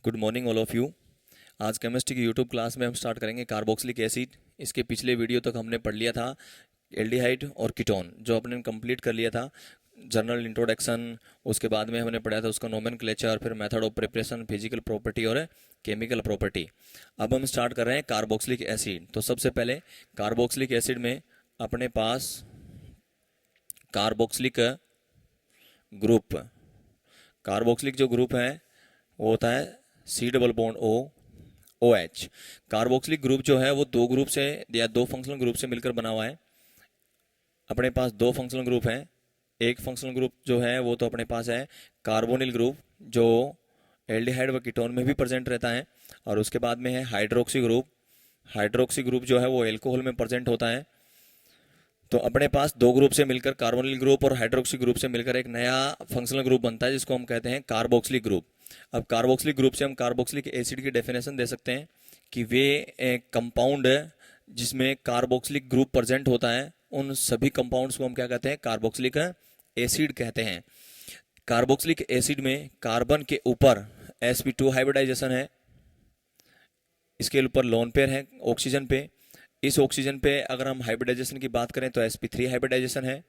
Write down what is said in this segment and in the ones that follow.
Good morning all of you. आज chemistry की YouTube class में हम स्टार्ट करेंगे कार्बोक्सिलिक एसिड। इसके पिछले वीडियो तक हमने पढ़ लिया था एल्डिहाइड और कीटोन, जो अपने कंप्लीट कर लिया था। जनरल इंट्रोडक्शन, उसके बाद में हमने पढ़ा था उसका नोमेनक्लेचर, फिर method of preparation, physical property और केमिकल प्रॉपर्टी। अब हम स्टार्ट कर रहे हैं कार्बोक्सिलिक एसिड। तो सबसे पहले कार्बोक्सिलिक एसिड में अपने पास कार्बोक्सिलिक ग्रुप, कार्बोक्सिलिक जो ग्रुप है वो होता है C double bond O O H. Carboxylic group जो है वो दो ग्रुप से या दो फंक्शनल ग्रुप से मिलकर बना हुआ है। अपने पास दो फंक्शनल ग्रुप हैं। एक फंक्शनल ग्रुप जो है वो तो अपने पास है कार्बोनिल ग्रुप, जो एल्डिहाइड व कीटोन में भी प्रेजेंट रहता है। और उसके बाद में है हाइड्रोक्सी ग्रुप। हाइड्रोक्सी ग्रुप जो है वो एल्कोहल में प्रेजेंट होता है। तो अपने पास दो ग्रुप से मिलकर, कार्बोनिल ग्रुप और हाइड्रोक्सी ग्रुप से मिलकर एक नया फंक्शनल ग्रुप बनता है, जिसको हम कहते हैं कार्बोक्सिलिक ग्रुप। अब कार्बोक्सिलिक ग्रुप से हम कार्बोक्सिलिक एसिड की डेफिनेशन दे सकते हैं कि वे एक कंपाउंड जिसमें कार्बोक्सिलिक ग्रुप प्रेजेंट होता है, उन सभी कंपाउंड्स को हम क्या कहते हैं? कार्बोक्सिलिक एसिड कहते हैं। कार्बोक्सिलिक एसिड में कार्बन के ऊपर sp2 हाइब्रिडाइजेशन है, इसके ऊपर लोन पेयर है ऑक्सीजन पे। इस ऑक्सीजन पे अगर हम हाइब्रिडाइजेशन की बात करें तो sp3 हाइब्रिडाइजेशन है।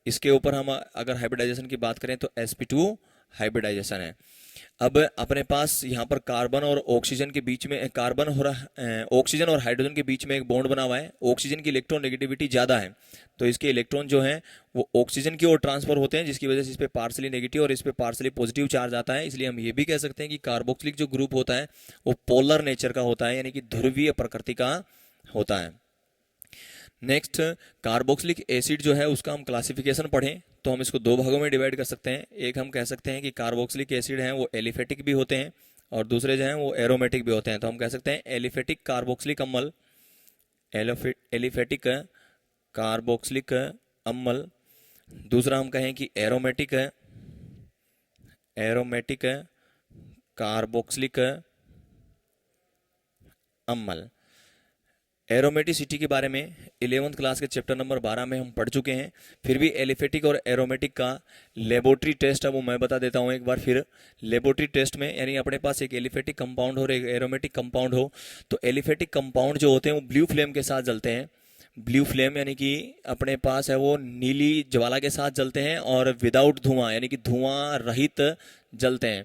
इसके ऊपर हम अगर हाइब्रिडाइजेशन की बात करें तो sp2 हाइब्रिडाइजेशन है। अब अपने पास यहाँ पर कार्बन और ऑक्सीजन के बीच में, कार्बन और ऑक्सीजन और हाइड्रोजन के बीच में एक बॉन्ड बना हुआ है। ऑक्सीजन की इलेक्ट्रॉन नेगेटिविटी ज़्यादा है, तो इसके इलेक्ट्रॉन जो है वो ऑक्सीजन की ओर ट्रांसफर होते हैं, जिसकी वजह से इस पे पार्सली नेगेटिव और इस पे पार्सली पॉजिटिव चार्ज आता है। इसलिए हम ये भी कह सकते हैं कि कार्बोक्सिलिक जो ग्रुप होता है वो पोलर नेचर का होता है, यानी कि ध्रुवीय प्रकृति का होता है। नेक्स्ट, कार्बोक्सिलिक एसिड जो है उसका हम क्लासिफिकेशन पढ़ें तो हम इसको दो भागों में डिवाइड कर सकते हैं। एक हम कह सकते हैं कि कार्बोक्सिलिक एसिड हैं वो एलिफेटिक भी होते हैं, और दूसरे जो हैं वो एरोमेटिक भी होते हैं। तो हम कह सकते हैं एलिफेटिक कार्बोक्सिलिक अम्ल, एलिफेटिक कार्बोक्सिलिक अम्ल। दूसरा हम कहें कि एरोमेटिक, एरोमेटिक कार्बोक्सिलिक अम्ल। एरोमेटिसिटी के बारे में 11th क्लास के चैप्टर नंबर 12 में हम पढ़ चुके हैं। फिर भी एलिफेटिक और एरोमेटिक का लेबोरेटरी टेस्ट है वो मैं बता देता हूँ एक बार फिर। लेबोरेटरी टेस्ट में यानी अपने पास एक एलिफेटिक कंपाउंड हो और एक एरोमेटिक कंपाउंड हो, तो एलिफेटिक कंपाउंड जो होते हैं वो ब्लू फ्लेम के साथ जलते हैं। ब्लू फ्लेम यानी कि अपने पास है वो नीली ज्वाला के साथ जलते हैं और विदाउट धुआं यानी कि धुआं रहित जलते हैं।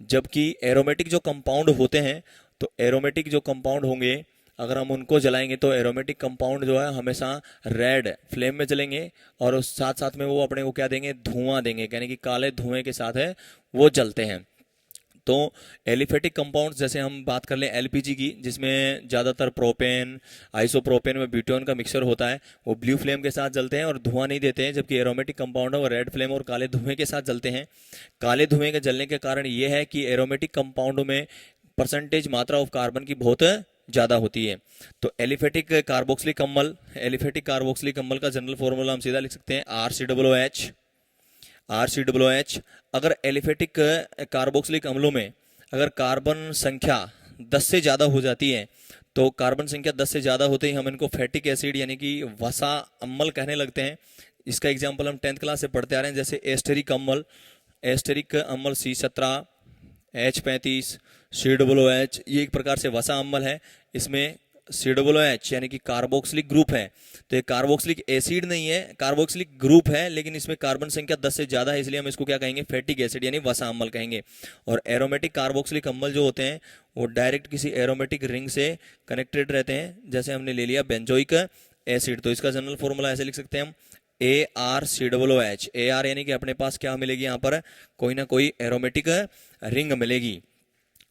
जबकि एरोमेटिक जो कंपाउंड होते हैं, तो एरोमेटिक जो कंपाउंड होंगे अगर हम उनको जलाएंगे तो एरोमेटिक कंपाउंड जो है हमेशा रेड फ्लेम में जलेंगे, और उस साथ साथ में वो अपने को क्या देंगे? धुआं देंगे, यानी कि काले धुएं के साथ है वो जलते हैं। तो एलिफेटिक कंपाउंड्स जैसे हम बात कर लें एलपीजी की, जिसमें ज़्यादातर प्रोपेन, आइसोप्रोपेन में ब्यूटेन का मिक्सचर होता है, वो ब्लू फ्लेम के साथ जलते हैं और धुआं नहीं देते हैं। जबकि एरोमेटिक कंपाउंड है वो रेड फ्लेम और काले धुएं के साथ जलते हैं। काले धुएं के जलने के कारण ये है कि एरोमेटिक कंपाउंड में परसेंटेज मात्रा ऑफ कार्बन की बहुत ज़्यादा होती है। तो एलिफेटिक कार्बोक्सिलिक अम्ल, एलिफेटिक कार्बोक्सिलिक अम्ल का जनरल फॉर्मूला हम सीधा लिख सकते हैं RCOOH, RCOOH। अगर एलिफेटिक कार्बोक्सिलिक अम्लों में अगर कार्बन संख्या 10 से ज़्यादा हो जाती है, तो कार्बन संख्या 10 से ज़्यादा होते ही हम इनको फैटिक एसिड यानी कि वसा अम्ल कहने लगते हैं। इसका एग्जाम्पल हम 10th क्लास से पढ़ते आ रहे हैं, जैसे एस्टेरिक अम्ल, एस्टेरिक अम्ल C17, H35, COOH, ये एक प्रकार से वसा अम्ल है। इसमें COOH यानी कि कार्बोक्सिलिक ग्रुप है, तो ये कार्बोक्सिलिक एसिड नहीं है, कार्बोक्सिलिक ग्रुप है, लेकिन इसमें कार्बन संख्या 10 से ज़्यादा है, इसलिए हम इसको क्या कहेंगे? फैटिक एसिड यानी वसा अम्ल कहेंगे। और एरोमेटिक कार्बोक्सिलिक अम्ल जो होते हैं वो डायरेक्ट किसी एरोमेटिक रिंग से कनेक्टेड रहते हैं, जैसे हमने ले लिया बेंजोइक एसिड। तो इसका जनरल फॉर्मूला ऐसे लिख सकते हैं हम ARCOOH। AR यानी कि अपने पास क्या मिलेगी यहाँ पर? कोई ना कोई एरोमेटिक रिंग मिलेगी।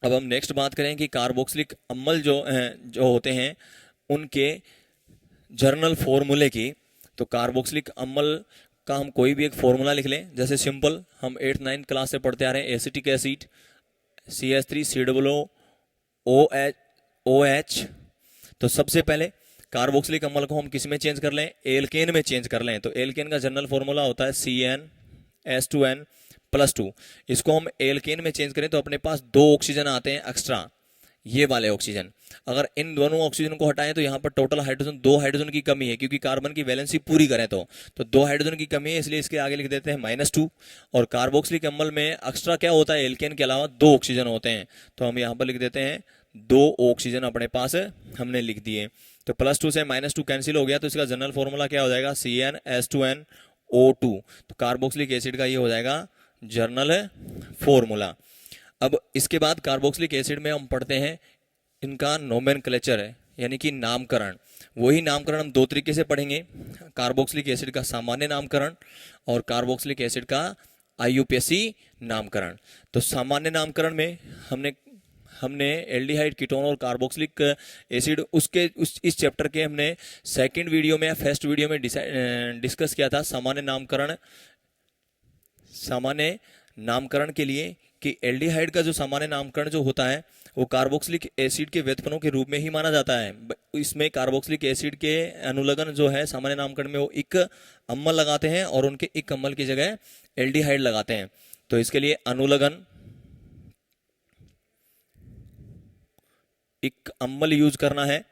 अब हम नेक्स्ट बात करें कि कार्बोक्सिलिक अम्ल जो होते हैं उनके जर्नल फॉर्मूले की। तो कार्बोक्सिलिक अम्ल का हम कोई भी एक फॉर्मूला लिख लें, जैसे सिंपल हम 8th 9th क्लास से पढ़ते आ रहे हैं एसिटिक एसिड CH3COOH। तो सबसे पहले कार्बोक्सिलिक अम्ल को हम किस में चेंज कर लें? एल्केन में चेंज कर लें। तो एल्केन का जनरल फॉर्मूला होता है CnS2n+2। इसको हम एल्केन में चेंज करें तो अपने पास दो ऑक्सीजन आते हैं एक्स्ट्रा, ये वाले ऑक्सीजन। अगर इन दोनों ऑक्सीजन को हटाएं तो यहाँ पर टोटल हाइड्रोजन 2 हाइड्रोजन की कमी है, क्योंकि कार्बन की वैलेंसी पूरी करें तो 2 हाइड्रोजन की कमी है, इसलिए इसके आगे लिख देते हैं -2। और कार्बोक्सिलिक अम्ल में एक्स्ट्रा क्या होता है, एल्केन के अलावा 2 ऑक्सीजन होते हैं, तो हम यहाँ पर लिख देते हैं 2 ऑक्सीजन अपने पास हमने लिख दिए। तो +2 से -2 कैंसिल हो गया, तो इसका जनरल फॉर्मूला क्या हो जाएगा, CnH2nO2। तो कार्बोक्सिलिक एसिड का ये हो जाएगा जर्नल फॉर्मूला। अब इसके बाद कार्बोक्सिलिक एसिड में हम पढ़ते हैं इनका नोमेनक्लेचर है, यानी कि नामकरण। वही नामकरण हम 2 तरीके से पढ़ेंगे, कार्बोक्सिलिक एसिड का सामान्य नामकरण और कार्बोक्सिलिक एसिड का IUPAC नामकरण। तो सामान्य नामकरण में हमने एल्डिहाइड, कीटोन और कार्बोक्सिलिक एसिड इस चैप्टर के हमने सेकंड वीडियो में या फर्स्ट वीडियो में डिस्कस किया था सामान्य नामकरण के लिए, कि एल्डिहाइड का जो सामान्य नामकरण जो होता है वो कार्बोक्सिलिक एसिड के व्युत्पन्नों के रूप में ही माना जाता है। इसमें कार्बोक्सिलिक एसिड के अनुलग्न जो है सामान्य नामकरण में, वो इक अम्ल लगाते हैं और उनके इक अम्ल की जगह एल्डिहाइड लगाते हैं। तो इसके लिए अनुलग्न इक अम्ल यूज करना है,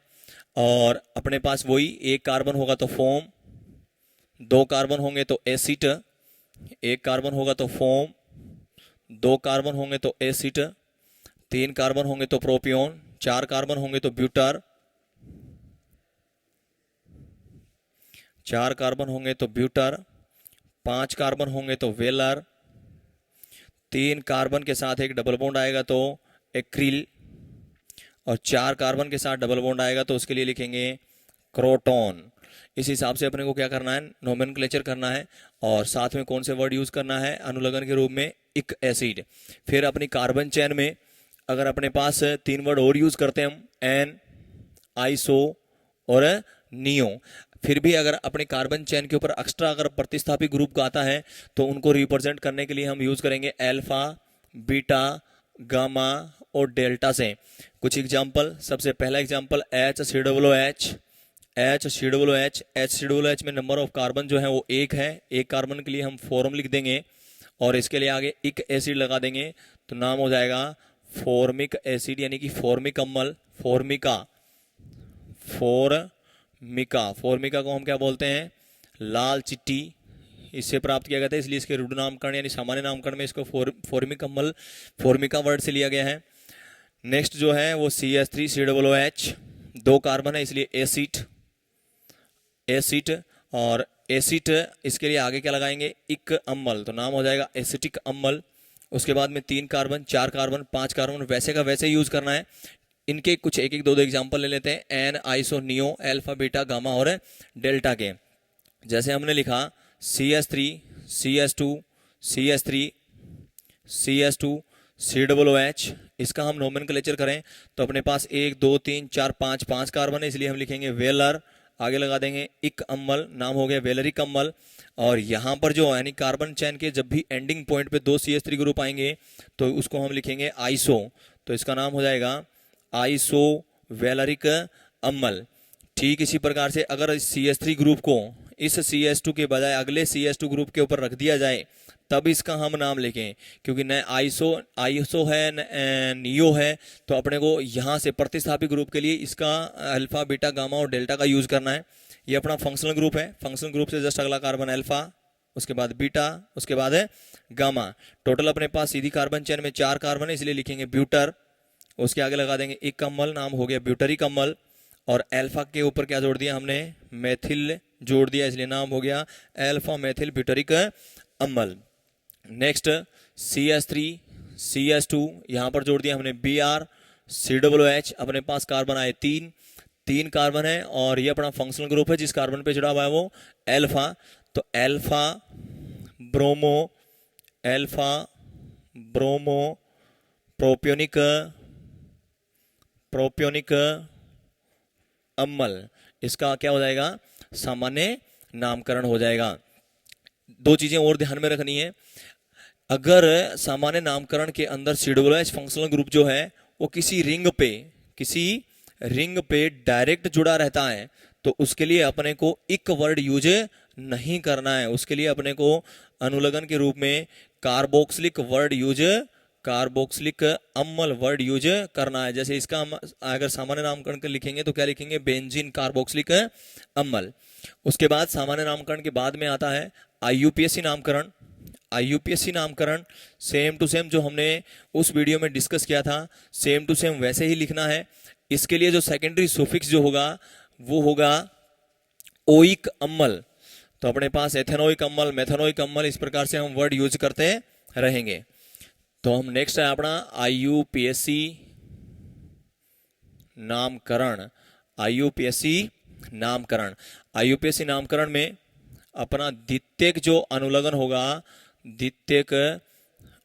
और अपने पास वही 1 कार्बन होगा तो फोम, 2 कार्बन होंगे तो एसिड, 1 कार्बन होगा तो फोम, 2 कार्बन होंगे तो एसिड, 3 कार्बन होंगे तो प्रोपियोन, 4 कार्बन होंगे तो ब्यूटार, 4 कार्बन होंगे तो ब्यूटार, 5 कार्बन होंगे तो वेलर, 3 कार्बन के साथ एक डबल बॉन्ड आएगा तो एक्रिल, और 4 कार्बन के साथ डबल बॉन्ड आएगा तो उसके लिए लिखेंगे क्रोटोन। इस हिसाब से अपने को क्या करना है, नोमेनक्लेचर करना है, और साथ में कौन से वर्ड यूज करना है अनुलग्न के रूप में, इक एसिड। फिर अपनी कार्बन चेन में अगर अपने पास 3 वर्ड और यूज करते हैं हम, एन, आइसो और नियो। फिर भी अगर अपने कार्बन चेन के ऊपर एक्स्ट्रा अगर प्रतिस्थापी ग्रुप का आता है तो उनको रिप्रेजेंट करने के लिए हम यूज करेंगे अल्फा, बीटा, गामा और डेल्टा से। कुछ एग्जाम्पल, सबसे पहला एग्जाम्पल HCOOH। HCOOH में नंबर ऑफ कार्बन जो है वो 1 है, 1 कार्बन के लिए हम फॉर्म लिख देंगे और इसके लिए आगे इक एसिड लगा देंगे, तो नाम हो जाएगा फॉर्मिक एसिड, यानी कि फॉर्मिक अम्ल, फॉर्मिका को हम क्या बोलते हैं, लाल चिट्टी, इससे प्राप्त किया गया था, इसलिए इसके रूढ़ नामकरण यानी सामान्य नामकरण में इसको फॉर्मिक अम्ल, फॉर्मिका वर्ड से लिया गया है। नेक्स्ट जो है वो CH3COOH, 2 कार्बन है इसलिए एसिड, और एसिड इसके लिए आगे क्या लगाएंगे, इक अम्ल, तो नाम हो जाएगा एसिटिक अम्ल। उसके बाद में 3 कार्बन, 4 कार्बन, 5 कार्बन, वैसे का वैसे यूज करना है। इनके कुछ एक 2 एग्जाम्पल ले लेते हैं, n, iso, neo, alpha, beta, gamma और डेल्टा के। जैसे हमने लिखा CH3, CH2, CH3, CH2, COOH, इसका हम नोमेनक्लेचर करें तो अपने पास 1, 2, 3, 4, 5 कार्बन है, इसलिए हम लिखेंगे वेलर, आगे लगा देंगे इक अम्ल, नाम हो गया वेलरिक अम्ल। और यहाँ पर जो यानी कार्बन चैन के जब भी एंडिंग पॉइंट पे 2 CH3 ग्रुप आएंगे तो उसको हम लिखेंगे आइसो, तो इसका नाम हो जाएगा आइसो वेलरिक अम्ल। ठीक इसी प्रकार से अगर इस CH3 ग्रुप को इस CH2 के बजाय अगले CH2 ग्रुप के ऊपर रख दिया जाए तब इसका हम नाम लिखें, क्योंकि न आइसो है न नियो है, तो अपने को यहाँ से प्रतिस्थापी ग्रुप के लिए इसका अल्फा, बीटा, गामा और डेल्टा का यूज करना है। ये अपना फंक्शनल ग्रुप है, फंक्शनल ग्रुप से जस्ट अगला कार्बन अल्फा, उसके बाद बीटा, उसके बाद है गामा। टोटल अपने पास सीधी कार्बन चेन में 4 कार्बन है, इसलिए लिखेंगे ब्यूटर, उसके आगे लगा देंगे इक अम्ल, नाम हो गया ब्यूटरिक अम्ल, और अल्फा के ऊपर क्या जोड़ दिया हमने, मेथिल जोड़ दिया, इसलिए नाम हो गया अल्फा मेथिल ब्यूटरिक अम्ल। नेक्स्ट CH3, CH2, यहाँ पर जोड़ दिया हमने Br, COOH, अपने पास कार्बन आए 3 कार्बन है, और ये अपना फंक्शनल ग्रुप है, जिस कार्बन पे जुड़ा हुआ है वो अल्फा, तो अल्फा ब्रोमो प्रोपियोनिक अम्ल, इसका क्या हो जाएगा, सामान्य नामकरण हो जाएगा। 2 चीजें और ध्यान में रखनी है, अगर सामान्य नामकरण के अंदर COOH फंक्शनल ग्रुप जो है वो किसी रिंग पे डायरेक्ट जुड़ा रहता है तो उसके लिए अपने को इक वर्ड यूज नहीं करना है, उसके लिए अपने को अनुलग्न के रूप में कार्बोक्सिलिक वर्ड यूज कार्बोक्सिलिक अम्ल वर्ड यूज करना है। जैसे इसका हम अगर सामान्य नामकरण के लिखेंगे तो क्या लिखेंगे, बेंजीन कार्बोक्सिलिक अम्ल। उसके बाद सामान्य नामकरण के बाद में आता है आईयूपीएसी नामकरण। आईयूपीएसी नामकरण सेम टू सेम जो हमने उस वीडियो में डिस्कस किया था, सेम टू सेम वैसे ही लिखना है। इसके लिए जो सेकेंडरी सुफिक्स जो होगा वो होगा ओइक अम्ल। तो अपने पास एथेनोइक अम्ल, मेथेनोइक अम्ल, इस प्रकार से हम वर्ड यूज करते रहेंगे। तो हम नेक्स्ट है अपना आईयूपीएसी नामकरण। आईयूपीएसी नामकरण, आईयूपीएसी नामकरण में अपना द्वितीयक जो अनुलग्न होगा, द्वितीयक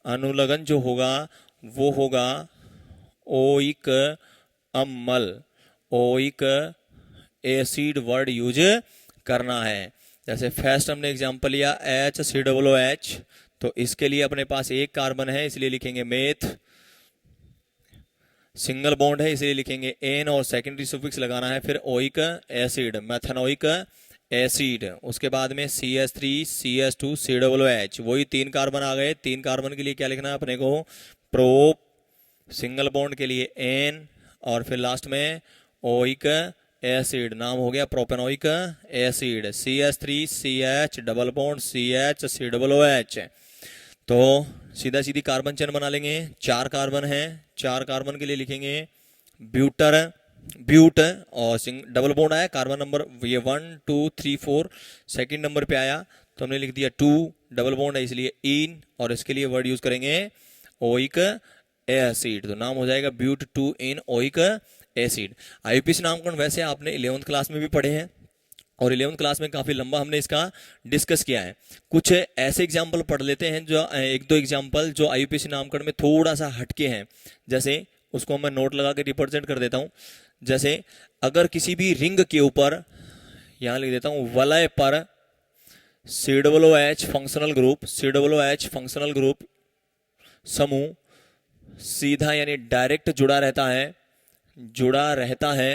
अनुलग्न जो होगा वो होगा ओइक अम्ल, ओइक एसिड वर्ड यूज करना है। जैसे फर्स्ट हमने एग्जांपल लिया HCOOH, तो इसके लिए अपने पास एक कार्बन है इसलिए लिखेंगे मेथ, सिंगल बॉन्ड है इसलिए लिखेंगे एन, और सेकेंडरी सुफिक्स लगाना है फिर ओइक एसिड, मेथेनोइक एसिड। उसके बाद में CH3CH2 COOH, वही 3 कार्बन आ गए। 3 कार्बन के लिए क्या लिखना है अपने को, प्रोप, सिंगल बॉन्ड के लिए एन, और फिर लास्ट में ओइक एसिड, नाम हो गया propanoic acid. CH3CH double bond CH COOH। तो सीधा सीधी कार्बन चेन बना लेंगे। 4 कार्बन है, 4 कार्बन के लिए लिखेंगे ब्यूटर, ब्यूट, और डबल बॉन्ड आया कार्बन नंबर ये 1 2 3 4, सेकंड नंबर पे आया तो हमने लिख दिया 2, डबल बॉन्ड है इसलिए इन, और इसके लिए वर्ड यूज करेंगे ओइक एसिड। तो नाम हो जाएगा but 2 en oic acid. IUPAC नामकरण वैसे आपने 11th क्लास में भी पढ़े हैं, और 11th क्लास में काफी लंबा हमने इसका डिस्कस किया है। कुछ ऐसे एग्जाम्पल पढ़ लेते हैं जो एक दो एग्जाम्पल जो आईयूपीएसी नामकरण में थोड़ा सा हटके हैं। जैसे उसको मैं नोट लगा के रिप्रेजेंट कर देता हूं। जैसे अगर किसी भी रिंग के ऊपर, यहां लिख देता हूं, वलय पर COOH functional group, COOH functional group समूह सीधा यानी डायरेक्ट जुड़ा रहता है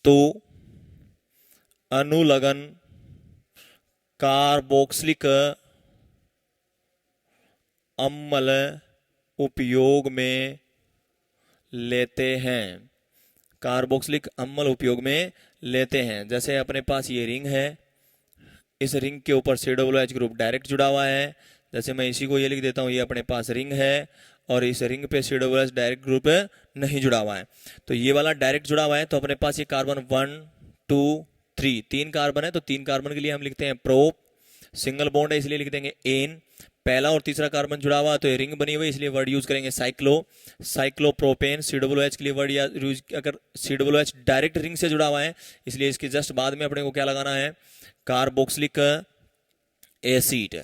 तो अनुलग्न कार्बोक्सिलिक अम्ल उपयोग में लेते हैं, कार्बोक्सिलिक अम्ल उपयोग में लेते हैं। जैसे अपने पास ये रिंग है, इस रिंग के ऊपर COOH ग्रुप डायरेक्ट जुड़ा हुआ है। जैसे मैं इसी को ये लिख देता हूं, ये अपने पास रिंग है और इस रिंग पे COOH डायरेक्ट ग्रुप नहीं जुड़ा हुआ है। तो ये वाला डायरेक्ट जुड़ा हुआ है, तो अपने पास ये कार्बन 1 2 3 3 कार्बन है, तो 3 कार्बन के लिए हम लिखते हैं प्रोप, सिंगल बॉन्ड है इसलिए लिख देंगे एन। पहला और तीसरा कार्बन जुड़ा हुआ तो ये रिंग बनी हुई इसलिए वर्ड यूज करेंगे साइक्लो, साइक्लोप्रोपेन। COOH के लिए वर्ड यूज, अगर COOH डायरेक्ट रिंग से जुड़ा हुआ है इसलिए इसके जस्ट बाद में अपने को क्या लगाना है, कार्बोक्सिलिक एसिड।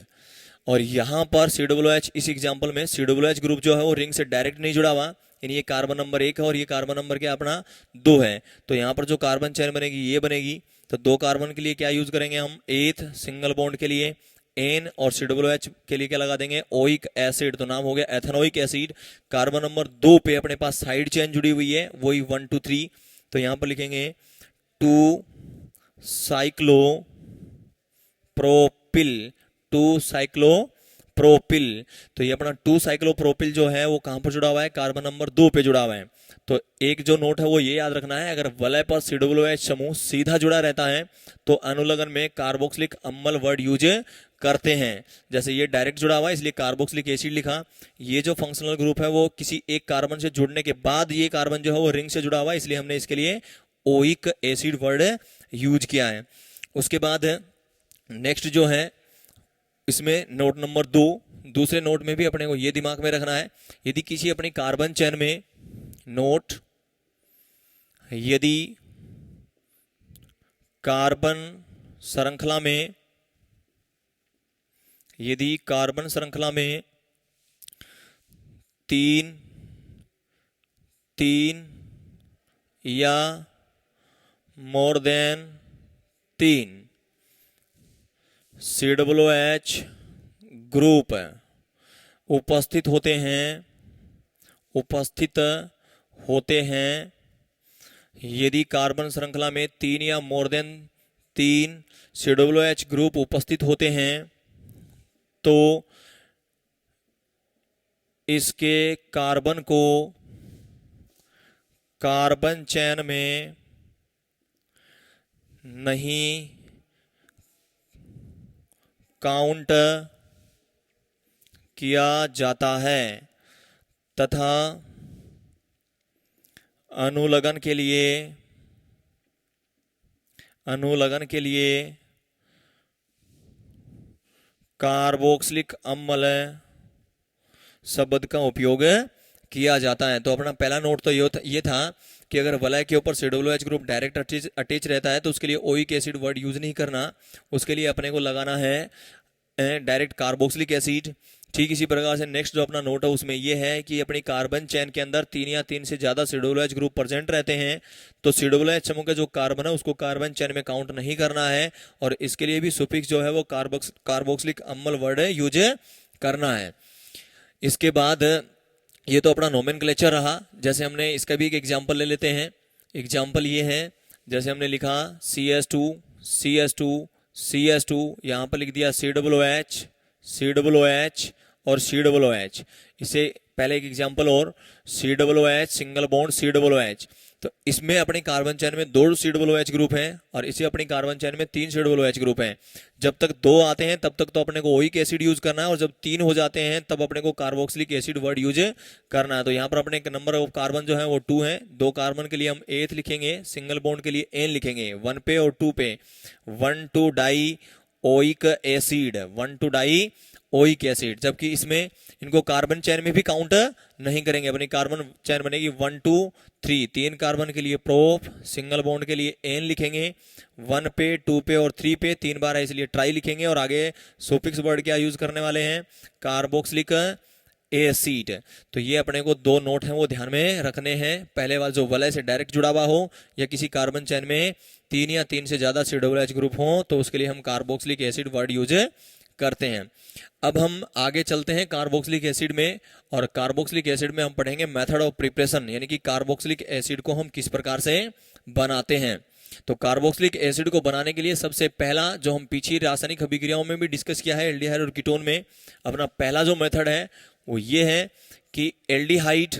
और यहां पर COOH, इस एग्जांपल में COOH ग्रुप जो है वो रिंग से डायरेक्ट नहीं जुड़ा हुआ, यानी ये कार्बन नंबर 1 है और ये कार्बन नंबर क्या अपना 2 है। तो यहां पर जो कार्बन चेन बनेगी ये बनेगी। तो 2 कार्बन के लिए क्या यूज करेंगे हम, एथ, सिंगल बॉन्ड के लिए एन, और COOH के लिए क्या लगा देंगे, ओइक एसिड। तो नाम हो गया एथेनोइक एसिड। कार्बन नंबर 2 पे अपने पास साइड चेन जुड़ी हुई है, वही 1 2 3, तो यहां पर लिखेंगे 2 साइक्लो प्रोपिल, 2 साइक्लोप्रोपिल। तो ये अपना 2 साइक्लोप्रोपिल जो है वो कहां पर जुड़ा हुआ है, कार्बन नंबर 2 पे जुड़ा हुआ है। तो एक जो नोट है वो ये याद रखना है, अगर वलय पर COOH समूह सीधा जुड़ा रहता है तो अनुलग्न में कार्बोक्सिलिक अम्ल वर्ड यूज करते हैं। जैसे ये डायरेक्ट जुड़ा हुआ है इसलिए कार्बोक्सिलिक एसिड लिखा। ये जो फंक्शनल ग्रुप है वो किसी एक कार्बन से जुड़ने के बाद ये कार्बन जो है वो रिंग से जुड़ा हुआ है इसलिए हमने इसके लिए ओइक एसिड वर्ड यूज किया है। उसके बाद नेक्स्ट जो है इसमें नोट नंबर 2, दूसरे नोट में भी अपने को ये दिमाग में रखना है, यदि किसी अपनी कार्बन चेन में नोट, यदि कार्बन श्रृंखला में, यदि कार्बन श्रृंखला में 3 या मोर देन 3 COOH ग्रुप उपस्थित होते हैं, यदि कार्बन श्रृंखला में 3 या मोर देन 3 COOH ग्रुप उपस्थित होते हैं तो इसके कार्बन को कार्बन चेन में नहीं काउंट किया जाता है तथा अनुलग्न के लिए कार्बोक्सिलिक अम्ल शब्द का उपयोग किया जाता है। तो अपना पहला नोट तो ये था कि अगर वलय के ऊपर COOH ग्रुप डायरेक्ट अटैच रहता है तो उसके लिए ओइक एसिड वर्ड यूज नहीं करना, उसके लिए अपने को लगाना है डायरेक्ट कार्बोक्सिलिक एसिड। ठीक इसी प्रकार से नेक्स्ट जो अपना नोट है उसमें यह है कि अपनी कार्बन चेन के अंदर 3 या 3 से ज्यादा COOH ग्रुप प्रेजेंट रहते हैं तो COOH समूह का जो कार्बन है उसको कार्बन चेन में काउंट नहीं करना है, और इसके लिए भी सुफिक्स जो है वो कार्बोक्सिलिक अम्ल वर्ड यूज करना है। इसके बाद ये तो अपना नोमेनक्लेचर रहा। जैसे हमने इसका भी एक एग्जाम्पल ले लेते हैं। एग्जाम्पल ये है, जैसे हमने लिखा CS2 CS2 CS2, यहाँ पर लिख दिया COOH COOH और COOH। इसे पहले एक एग्जाम्पल और COOH सिंगल बॉन्ड COOH। तो इसमें अपनी कार्बन चेन में 2 COOH ग्रुप हैं और इसे अपनी कार्बन चेन में 3 COOH ग्रुप हैं। जब तक 2 आते हैं तब तक तो अपने को ओइक एसिड यूज करना है, और जब 3 हो जाते हैं तब अपने को कार्बोक्सिलिक एसिड वर्ड यूज करना है। तो यहाँ पर अपने नंबर ऑफ कार्बन जो है वो 2 है। 2 कार्बन के लिए हम एथ लिखेंगे, सिंगल बॉन्ड के लिए एन लिखेंगे, 1 पे और 2 पे 1,2 die oic acid 1,2 die oic acid. जबकि इसमें इनको कार्बन चेन में भी काउंट नहीं करेंगे। अपनी कार्बन चेन बनेगी 1 2 3, 3 कार्बन के लिए प्रोप, सिंगल बॉन्ड के लिए एन लिखेंगे, 1 पे 2 पे और 3 पे 3 बार है इसलिए ट्राई लिखेंगे, और आगे सुफिक्स वर्ड क्या यूज करने वाले हैं, कार्बोक्सिलिक एसिड। तो ये अपने को 2 नोट हैं वो ध्यान में रखने हैं। पहले वाला जो वलय से डायरेक्ट जुड़ा हुआ हो या किसी कार्बन चेन में 3 या 3 से ज्यादा COOH ग्रुप हो तो उसके लिए हम कार्बोक्सिलिक एसिड वर्ड यूज करते हैं। अब हम आगे चलते हैं कार्बोक्सिलिक एसिड में, और कार्बोक्सिलिक एसिड में हम पढ़ेंगे मेथड ऑफ प्रिपरेशन, यानी कि कार्बोक्सिलिक एसिड को हम किस प्रकार से बनाते हैं। तो कार्बोक्सिलिक एसिड को बनाने के लिए सबसे पहला जो हम पीछे रासायनिक अभिक्रियाओं में भी डिस्कस किया है एल्डिहाइड और कीटोन में, अपना पहला जो मेथड है वो ये है कि एल्डिहाइड,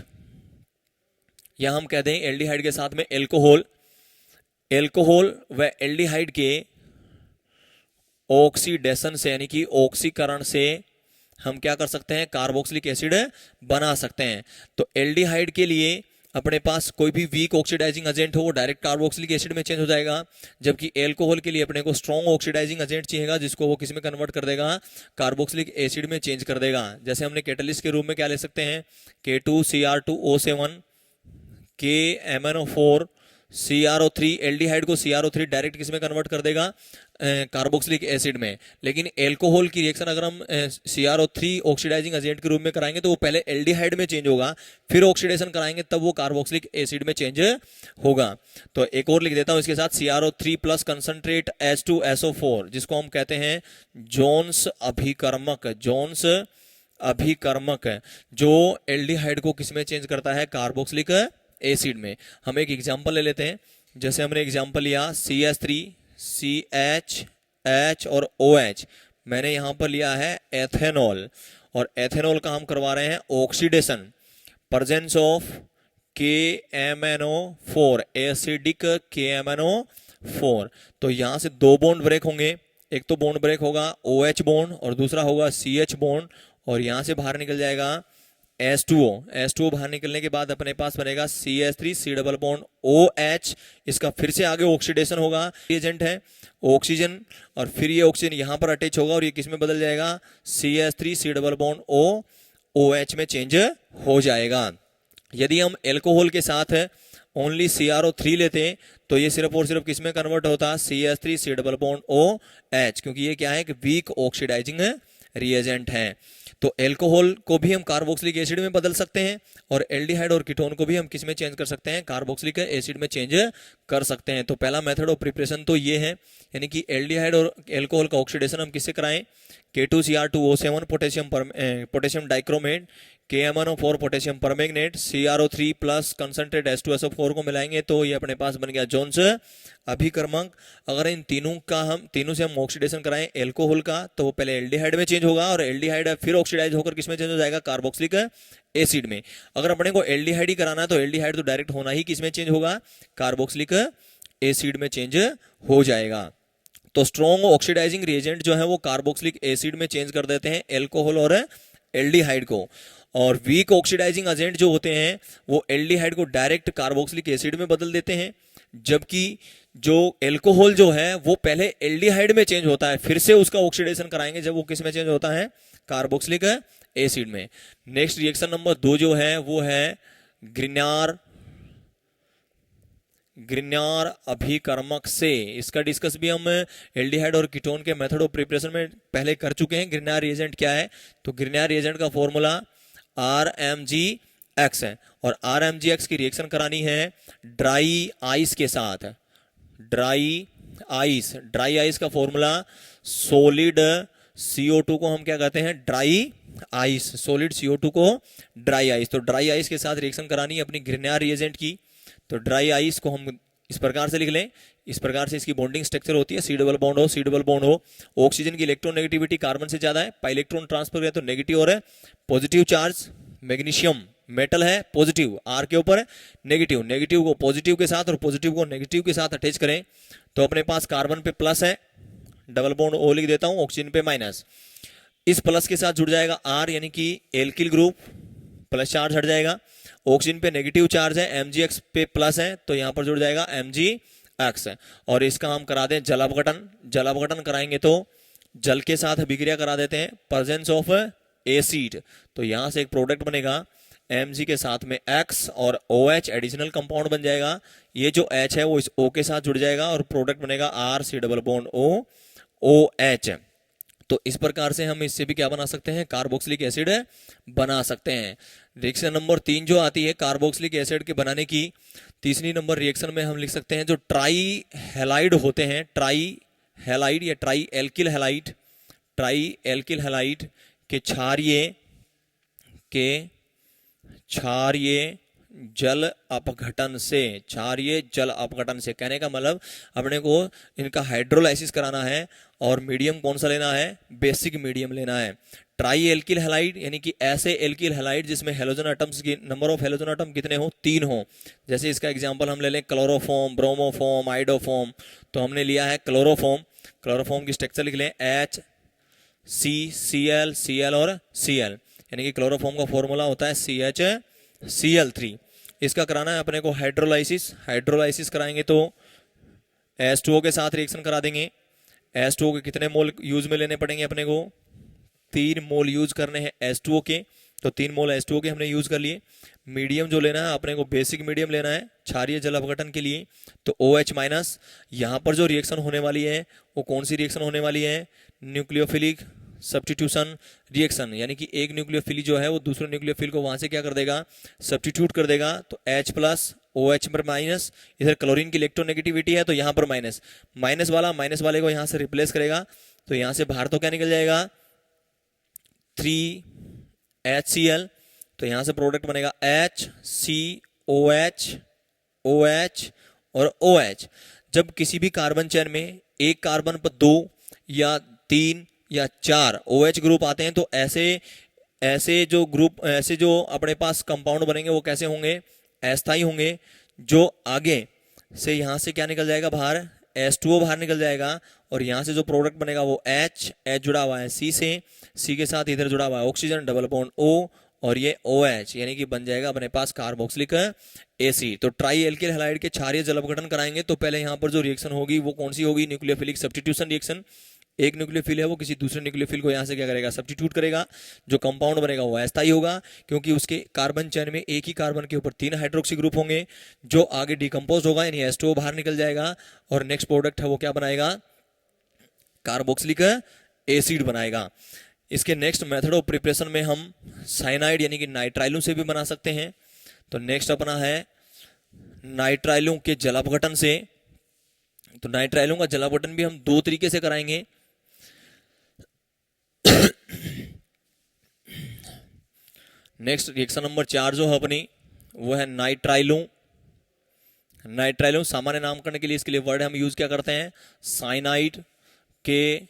या हम कहते हैं एल्डिहाइड के साथ में एल्कोहल व एल्डिहाइड के ऑक्सीडेशन से यानी कि ऑक्सीकरण से हम क्या कर सकते हैं, कार्बोक्सिलिक एसिड बना सकते हैं। तो एल्डिहाइड के लिए अपने पास कोई भी वीक ऑक्सीडाइजिंग एजेंट हो वो डायरेक्ट कार्बोक्सिलिक एसिड में चेंज हो जाएगा, जबकि एल्कोहल के लिए अपने को स्ट्रॉन्ग ऑक्सीडाइजिंग एजेंट चाहिएगा जिसको वो किस में कन्वर्ट कर देगा, कार्बोक्सिलिक एसिड में चेंज कर देगा। जैसे हमने कैटलिस्ट के रूप में क्या ले सकते हैं, K2Cr2O7 KMnO4 CrO3, एल्डिहाइड को CrO3 डायरेक्ट किस में कन्वर्ट कर देगा, कार्बोक्सिलिक एसिड में। लेकिन एल्कोहल की रिएक्शन अगर हम CrO3 ऑक्सीडाइजिंग एजेंट के रूप में कराएंगे तो वो पहले एल्डिहाइड में चेंज होगा, फिर ऑक्सीडेशन कराएंगे तब वो कार्बोक्सिलिक एसिड में चेंज होगा। तो एक और लिख देता हूं इसके साथ, CrO3 प्लस कंसंट्रेट H2SO4 जिसको हम कहते हैं जोन्स अभिकर्मक, जो एल्डिहाइड को किस में चेंज करता है, कार्बोक्सिलिक एसिड में। हम एक एग्जांपल ले लेते हैं। जैसे हमने एग्जांपल लिया CH3 CH और OH, मैंने यहां पर लिया है एथेनॉल, और एथेनॉल का हम करवा रहे हैं oxidation, presence of KMnO4 acidic KMnO4। तो यहां से 2 बॉन्ड ब्रेक होंगे, एक तो बॉन्ड ब्रेक होगा OH बॉन्ड और दूसरा होगा CH बॉन्ड, और यहां से बाहर निकल जाएगा H2O बाहर निकलने के बाद अपने पास बनेगा CH3 C double bond OH। इसका फिर से आगे ऑक्सीडेशन होगा, एजेंट है ऑक्सीजन, और फिर ये ऑक्सीजन यहां पर अटैच होगा और ये किस में बदल जाएगा, CH3 C double bond OH में चेंज हो जाएगा। यदि हम एल्कोहल के साथ ओनली CrO3 लेते तो ये सिर्फ और सिर्फ किस में कन्वर्ट होता, CH3 C double bond OH, क्योंकि ये क्या है कि वीक ऑक्सीडाइजिंग रिएजेंट है। तो एल्कोहल को भी हम कार्बोक्सिलिक एसिड में बदल सकते हैं, और एल्डिहाइड और कीटोन को भी हम किस में चेंज कर सकते हैं, कार्बोक्सिलिक एसिड में चेंज कर सकते हैं। तो पहला मेथड ऑफ प्रिपरेशन तो ये है, यानी कि एल्डिहाइड और एल्कोहल का ऑक्सीडेशन हम किससे कराएं, K2Cr2O7 potassium dichromate, KMnO4 potassium permanganate, CrO3 plus concentrate H2SO4 को मिलाएंगे तो ये अपने पास बन गया जोन्स अभिकर्मक। अगर इन तीनों से हम ऑक्सीडेशन कराएं एल्कोहल का तो वो पहले एल्डिहाइड में चेंज होगा और एल्डिहाइड फिर ऑक्सीडाइज होकर किस में चेंज हो जाएगा, कार्बोक्सिलिक एसिड में। अगर अपने को एल्डिहाइड ही कराना है तो एल्डिहाइड तो डायरेक्ट होना ही किस में चेंज होगा, कार्बोक्सिलिक एसिड में चेंज हो जाएगा। तो स्ट्रॉन्ग ऑक्सीडाइजिंग रिएजेंट जो है वो कार्बोक्सिलिक एसिड में चेंज कर देते हैं एल्कोहल और एल्डिहाइड को, और वीक ऑक्सीडाइजिंग एजेंट जो होते हैं वो एल्डिहाइड को डायरेक्ट कार्बोक्सिलिक एसिड में बदल देते हैं, जबकि जो एल्कोहल जो है वो पहले एल्डिहाइड में चेंज होता है, फिर से उसका ऑक्सीडेशन कराएंगे जब वो किस में चेंज होता है, कार्बोक्सिलिक एसिड में। नेक्स्ट रिएक्शन नंबर 2 जो है वो है ग्रिग्नार अभिकर्मक से। इसका डिस्कस भी हम एल्डिहाइड और कीटोन के मेथड ऑफ प्रिपरेशन में पहले कर चुके हैं। ग्रिग्नार रिएजेंट क्या है, तो ग्रिग्नार रिएजेंट का फॉर्मूला RMgX है, और RMgX की रिएक्शन करानी है ड्राई आइस के साथ। ड्राई आइस का फॉर्मूला सॉलिड CO2 को हम क्या कहते हैं, ड्राई आइस, सॉलिड CO2 को ड्राई आइस। तो ड्राई आइस के साथ रिएक्शन करानी है अपनी ग्रिग्नार रिएजेंट की। तो ड्राई आइस को हम इस प्रकार से लिख लें, इस प्रकार से इसकी बॉन्डिंग स्ट्रक्चर होती है, C डबल बॉन्ड हो, ऑक्सीजन की इलेक्ट्रोनेगेटिविटी कार्बन से ज्यादा है, पाई इलेक्ट्रॉन ट्रांसफर है तो नेगेटिव और है, पॉजिटिव चार्ज मैग्नीशियम मेटल है पॉजिटिव, R के ऊपर नेगेटिव को पॉजिटिव के साथ और पॉजिटिव को नेगेटिव के साथ अटैच करें तो अपने पास कार्बन पे प्लस है, डबल बॉन्ड O लिख देता हूं, ऑक्सीजन पे माइनस। इस प्लस के साथ जुड़ जाएगा R यानी कि एल्किल ग्रुप, प्लस चार्ज हट जाएगा। ऑक्सीजन पे नेगेटिव चार्ज है, MgX पे प्लस है तो यहां पर जुड़ जाएगा MgX। और इसका हम करा दें जल अपघटन कराएंगे तो जल के साथ अभिक्रिया करा देते हैं, प्रेजेंस ऑफ एसिड, तो यहां से एक प्रोडक्ट बनेगा Mg के साथ में X और OH एडिशनल कंपाउंड बन जाएगा। ये जो H है वो इस O के साथ जुड़ जाएगा और प्रोडक्ट बनेगा RC double bond O OH। तो इस प्रकार से हम इससे भी क्या बना सकते हैं, कार्बोक्सिलिक एसिड बना सकते हैं। रिएक्शन नंबर 3 जो आती है कार्बोक्सिलिक एसिड के बनाने की, तीसरी नंबर रिएक्शन में हम लिख सकते हैं जो ट्राई हैलाइड होते हैं, ट्राई हैलाइड या ट्राई एल्किल हैलाइड के क्षारीय जल अपघटन से, कहने का मतलब अपने को इनका हाइड्रोलाइसिस कराना है और मीडियम कौन सा लेना है, बेसिक मीडियम लेना है। ट्राई एल्किल हैलाइड यानी कि ऐसे एल्किल हैलाइड जिसमें हेलोजन एटम्स की नंबर ऑफ हेलोजन एटम कितने हो, 3 हो। जैसे इसका एग्जांपल हम ले लें क्लोरोफॉर्म, ब्रोमोफॉर्म, आइडोफॉर्म। तो हमने लिया है क्लोरोफॉर्म की स्ट्रक्चर लिख लें HCCl और Cl, यानी कि क्लोरोफॉर्म का फॉर्मूला होता है CHCl3। इसका कराना है अपने को हाइड्रोलाइसिस कराएंगे तो H2O के साथ रिएक्शन करा देंगे। H2O के कितने मोल यूज में लेने पड़ेंगे अपने को, 3 मोल यूज करने हैं H2O के, तो 3 मोल H2O के हमने यूज कर लिए। मीडियम जो लेना है अपने को बेसिक मीडियम लेना है क्षारीय जल अपघटन के लिए, तो OH माइनस। यहाँ पर जो रिएक्शन होने वाली है वो कौन सी रिएक्शन होने वाली है, न्यूक्लियोफिलिक सब्स्टिट्यूशन रिएक्शन, यानी कि एक न्यूक्लियोफिल जो है वो दूसरे न्यूक्लियोफिल को वहां से क्या कर देगा, सब्स्टिट्यूट कर देगा। तो H प्लस OH पर माइनस, इधर क्लोरीन की इलेक्ट्रोनेगेटिविटी है तो यहाँ पर माइनस माइनस वाले को यहाँ से रिप्लेस करेगा, तो यहाँ से बाहर तो क्या निकल जाएगा 3HCl, तो यहाँ से प्रोडक्ट बनेगा HCOH OH और OH। जब किसी भी कार्बन चेन में एक कार्बन पर 2 या 3 या 4 OH ग्रुप आते हैं तो ऐसे जो अपने पास कंपाउंड बनेंगे वो कैसे होंगे, अस्थायी होंगे। जो आगे से यहाँ से क्या निकल जाएगा बाहर, H2O बाहर निकल जाएगा, और यहाँ से जो प्रोडक्ट बनेगा वो H जुड़ा हुआ है C से, C के साथ इधर जुड़ा हुआ है ऑक्सीजन डबल बॉन्ड O, और ये OH यानी कि बन जाएगा अपने पास कार्बोक्सिलिक एसिड। तो ट्राई एल्किल हैलाइड के क्षारीय जल अपघटन कराएंगे तो पहले यहाँ पर जो रिएक्शन होगी वो कौन सी होगी, न्यूक्लियोफिलिक सब्स्टिट्यूशन रिएक्शन। एक न्यूक्लियोफिल है वो किसी दूसरे न्यूक्लियोफिल को यहाँ से क्या करेगा, सब्स्टिट्यूट करेगा। जो कंपाउंड बनेगा वो अस्थायी होगा क्योंकि उसके कार्बन चेन में एक ही कार्बन के ऊपर 3 हाइड्रोक्सी ग्रुप होंगे। जो आगे डिकम्पोज होगा यानी H2O बाहर निकल जाएगा, और नेक्स्ट प्रोडक्ट है वो क्या बनाएगा, कार्बोक्सिलिक एसिड बनाएगा। इसके नेक्स्ट मेथड ऑफ प्रिपरेशन में हम साइनाइड यानी कि नाइट्राइलुम से भी बना सकते हैं। तो नेक्स्ट अपना है नाइट्राइलों के जल अपघटन से। तो नाइट्राइलों का जल अपघटन भी हम दो तरीके से कराएंगे। नेक्स्ट रिएक्शन नंबर 4 जो है अपनी, वो है नाइट्राइलों। नाइट्राइलों सामान्य नामकरण के लिए इसके लिए वर्ड हम यूज क्या करते हैं, साइनाइड के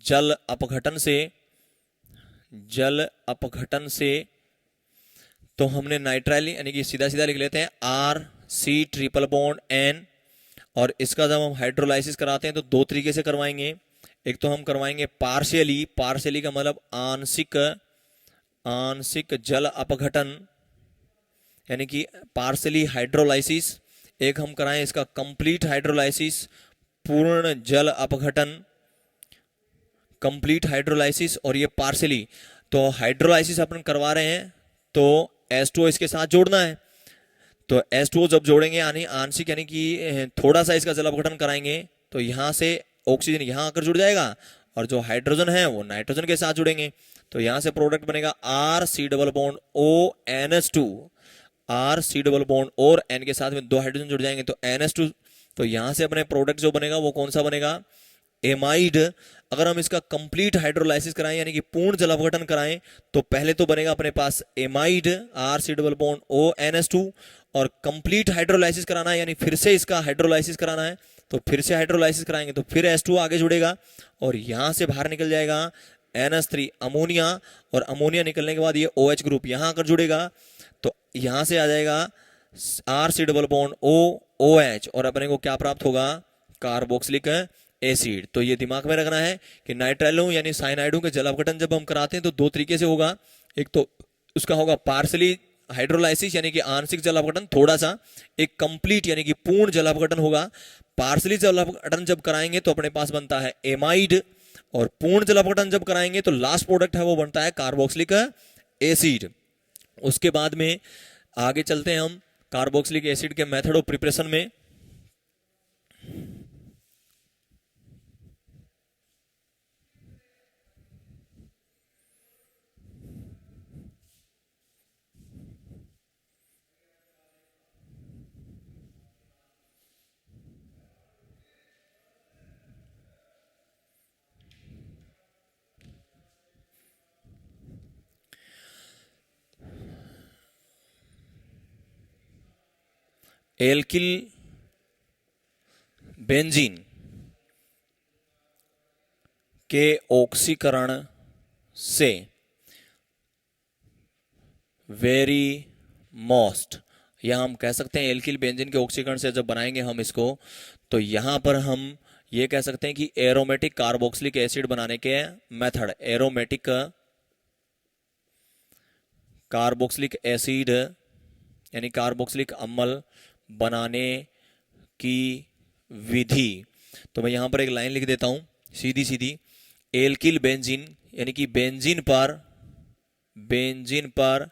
जल अपघटन से। जल अपघटन से तो हमने नाइट्राइल यानी कि सीधा सीधा लिख लेते हैं RC≡N, और इसका जब हम हाइड्रोलाइसिस कराते हैं तो दो तरीके से करवाएंगे। एक तो हम करवाएंगे पार्शियली, पार्शियली का मतलब आंशिक, आंशिक जल अपघटन यानी कि पार्शियली हाइड्रोलाइसिस। एक हम कराएं इसका कंप्लीट हाइड्रोलाइसिस, पूर्ण जल अपघटन, कंप्लीट हाइड्रोलाइसिस, और ये पार्शियली। तो हाइड्रोलाइसिस अपन करवा रहे हैं तो H2O इसके साथ जोड़ना है। तो H2O जब जोड़ेंगे यानी आंशिक यानी कि थोड़ा सा इसका जल अपघटन कराएंगे तो यहां से ऑक्सीजन यहां आकर जुड़ जाएगा और जो हाइड्रोजन है वो नाइट्रोजन के साथ जुड़ेंगे। तो यहां से प्रोडक्ट बनेगा RC≡ONH2। RC≡O और N के साथ में दो हाइड्रोजन जुड़ जाएंगे तो NH2। तो यहां से अपने प्रोडक्ट जो बनेगा वो कौन सा बनेगा, एमाइड। अगर हम इसका कंप्लीट हाइड्रोलाइसिस कराएं यानी कि पूर्ण जल अपघटन कराएं तो पहले तो बनेगा अपने पास एमाइड RC≡ONH2, और कंप्लीट हाइड्रोलाइसिस कराना है यानी फिर से इसका हाइड्रोलाइसिस कराना है तो फिर से हाइड्रोलाइसिस कराएंगे तो फिर H2O आगे जुड़ेगा और यहां से बाहर निकल जाएगा NH3 अमोनिया, और अमोनिया निकलने के बाद ये OH ग्रुप यहां आकर जुड़ेगा तो यहां से आ जाएगा RC≡OOH, और अपने को क्या प्राप्त होगा, कार्बोक्सिलिक एसिड। तो ये दिमाग में रखना है कि नाइट्राइलों यानी साइनाइडों के जल अपघटन जब हम कराते हैं तो दो तरीके से होगा। एक तो उसका होगा पार्शियली हाइड्रोलाइसिस यानी कि आंशिक जल अपघटन थोड़ा सा, एक कंप्लीट यानी कि पूर्ण जल अपघटन होगा। पार्शियली जल अपघटन जब कराएंगे तो अपने पास बनता है एमाइड, और पूर्ण जल अपघटन जब कराएंगे तो लास्ट प्रोडक्ट है वो बनता है कार्बोक्सिलिक एसिड। उसके बाद में आगे चलते हैं हम कार्बोक्सिलिक एसिड के मेथड ऑफ प्रिपरेशन में। एल्किल बेंजीन के ऑक्सीकरण से वेरी मोस्ट, या हम कह सकते हैं एल्किल बेंजीन के ऑक्सीकरण से जब बनाएंगे हम इसको तो यहां पर हम ये कह सकते हैं कि एरोमेटिक कार्बोक्सिलिक एसिड बनाने के मेथड, एरोमेटिक कार्बोक्सिलिक एसिड यानी कार्बोक्सिलिक अम्ल बनाने की विधि। तो मैं यहां पर एक लाइन लिख देता हूं सीधी सीधी, एल्किल बेंजीन यानी कि बेंजीन पर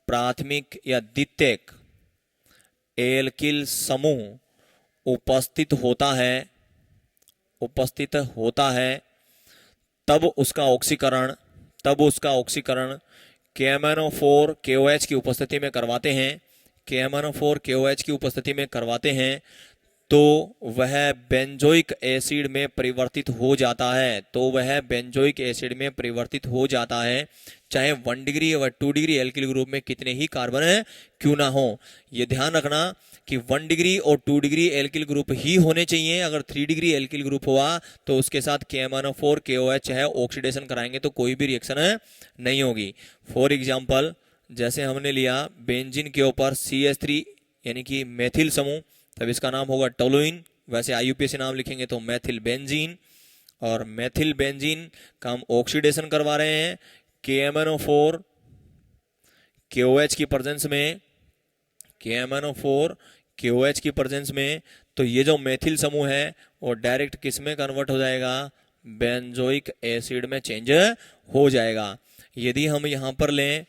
प्राथमिक या द्वितीयक एल्किल समूह उपस्थित होता है तब उसका ऑक्सीकरण KMnO4 KOH की उपस्थिति में करवाते हैं। KMnO4 KOH की उपस्थिति में करवाते हैं तो वह बेंजोइक एसिड में परिवर्तित हो जाता है, चाहे 1 डिग्री और 2 डिग्री एल्किल ग्रुप में कितने ही कार्बन क्यों ना हो। यह ध्यान रखना कि 1 डिग्री और 2 डिग्री एल्किल ग्रुप ही होने चाहिए। अगर 3 डिग्री एल्किल ग्रुप हुआ तो उसके साथ KMnO4 KOH है ऑक्सीडेशन कराएंगे तो कोई भी रिएक्शन नहीं होगी। फॉर एग्जाम्पल जैसे हमने लिया बेंजीन के ऊपर CH3 यानी कि मेथिल समूह, तब इसका नाम होगा टोलुइन। वैसे IUPAC नाम लिखेंगे तो मेथिल बेंजीन, और मेथिल बेंजीन का हम ऑक्सीडेशन करवा रहे हैं KMnO4 KOH की प्रेजेंस में, KMnO4 KOH की प्रेजेंस में। तो ये जो मेथिल समूह है वो डायरेक्ट किस में कन्वर्ट हो जाएगा, बेंजोइक एसिड में चेंज हो जाएगा। यदि हम यहां पर लें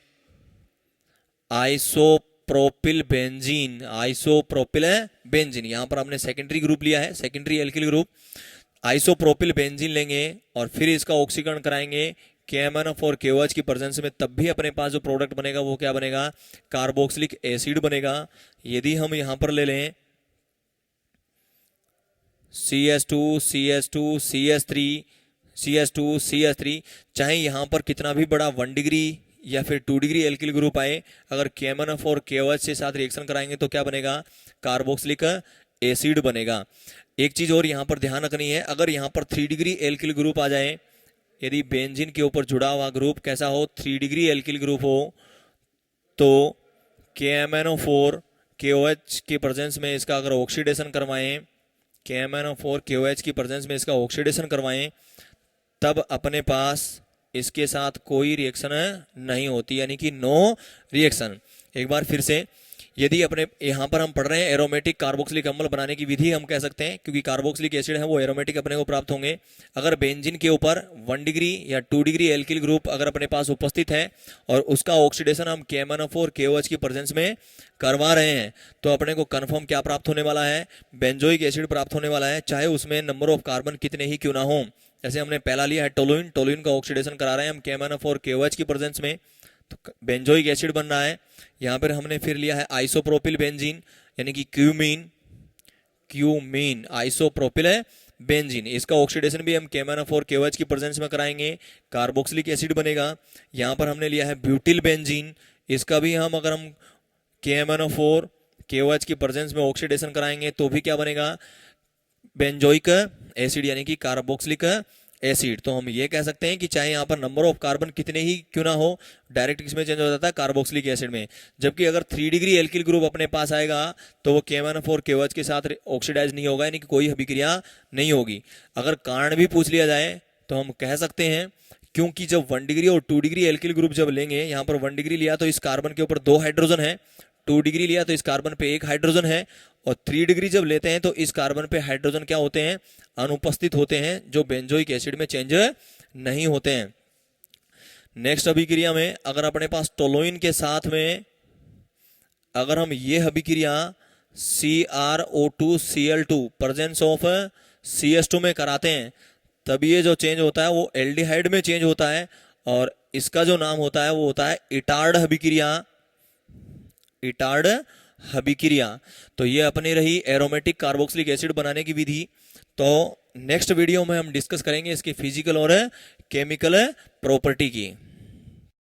आइसोप्रोपिल बेंजीन, यहां पर हमने सेकेंडरी ग्रुप लिया है, secondary alkyl group. Isopropyl benzene लेंगे और फिर इसका ऑक्सीकरण कराएंगे KMnO4 KOH की प्रेजेंस में, तब भी अपने पास जो प्रोडक्ट बनेगा वो क्या बनेगा, कार्बोक्सिलिक एसिड बनेगा। यदि हम यहां पर ले लें CS2 CS2 CS3 CS2 CS3, चाहे यहाँ पर कितना भी बड़ा 1 डिग्री या फिर 2 डिग्री एल्किल ग्रुप आए, अगर KMnO4 और KOH के साथ रिएक्शन कराएंगे तो क्या बनेगा, कार्बोक्सिलिक एसिड बनेगा। एक चीज और यहाँ पर ध्यान रखनी है, अगर यहाँ पर 3 डिग्री एल्किल ग्रुप आ जाए, यदि बेंजीन के ऊपर जुड़ा हुआ ग्रुप कैसा हो, 3 डिग्री एल्किल ग्रुप हो, तो KMnO4 KOH की प्रेजेंस में इसका अगर ऑक्सीडेशन करवाएं, KMnO4 KOH की प्रेजेंस में इसका ऑक्सीडेशन करवाएं, तब अपने पास इसके साथ कोई रिएक्शन नहीं होती, यानी कि नो रिएक्शन। एक बार फिर से, यदि अपने यहाँ पर हम पढ़ रहे हैं एरोमेटिक कार्बोक्सिलिक अम्ल बनाने की विधि हम कह सकते हैं, क्योंकि कार्बोक्सिलिक एसिड है वो एरोमेटिक अपने को प्राप्त होंगे। अगर बेंजीन के ऊपर 1 डिग्री या 2 डिग्री एल्किल ग्रुप अगर अपने पास उपस्थित है और उसका ऑक्सीडेशन हम KMnO4 KOH की प्रेजेंस में करवा रहे हैं, तो अपने को कन्फर्म क्या प्राप्त होने वाला है, बेंजोइक एसिड प्राप्त होने वाला है, चाहे उसमें नंबर ऑफ कार्बन कितने ही क्यों ना हो। जैसे हमने पहला लिया है टोलुइन, टोलुइन का ऑक्सीडेशन करा रहे हैं हम KMnO4 KOH की प्रेजेंस में, तो बेंजोइक एसिड बन रहा है। यहाँ पर हमने फिर लिया है आइसोप्रोपिल बेंजीन, यानी कि क्यूमीन, क्यूमीन आइसोप्रोपिल है बेंजीन, इसका ऑक्सीडेशन भी हम KMnO4 KOH की प्रेजेंस में कराएंगे, कार्बोक्सिलिक एसिड बनेगा। यहाँ पर हमने लिया है ब्यूटिल बेंजीन, इसका भी हम अगर हम KMnO4 KOH की प्रेजेंस में ऑक्सीडेशन कराएंगे तो भी क्या बनेगा, बेंजोइक एसिड यानी कि कार्बोक्सिलिक एसिड। तो हम ये कह सकते हैं कि चाहे यहाँ पर नंबर ऑफ कार्बन कितने ही क्यों ना हो, डायरेक्ट किसमें चेंज हो जाता है, कार्बोक्सिलिक एसिड में। जबकि अगर 3 डिग्री एल्किल ग्रुप अपने पास आएगा तो वो KMnO4 KOH के साथ ऑक्सीडाइज नहीं होगा, यानी कि कोई अभिक्रिया नहीं होगी। अगर कारण भी पूछ लिया जाए तो हम कह सकते हैं, क्योंकि जब 1 डिग्री और 2 डिग्री एल्किल ग्रुप जब लेंगे, यहाँ पर 1 डिग्री लिया तो इस कार्बन के ऊपर 2 हाइड्रोजन है, 2 डिग्री लिया तो इस कार्बन पे 1 हाइड्रोजन है, और 3 डिग्री जब लेते हैं तो इस कार्बन पे हाइड्रोजन क्या होते हैं, अनुपस्थित होते हैं, जो बेंजोइक एसिड में चेंज नहीं होते हैं। नेक्स्ट अभिक्रिया में अगर अपने पास टोलुइन के साथ में अगर हम ये अभिक्रिया CrO2Cl2 प्रेजेंस ऑफ CS2 में कराते हैं, तब ये जो चेंज होता है वो एल्डिहाइड में चेंज होता है, और इसका जो नाम होता है वो होता है इटार्ड अभिक्रिया, इटार्ड अभिक्रिया। तो ये अपनी रही एरोमेटिक कार्बोक्सिलिक एसिड बनाने की विधि। तो नेक्स्ट वीडियो में हम डिस्कस करेंगे इसकी फिजिकल और केमिकल प्रॉपर्टी की।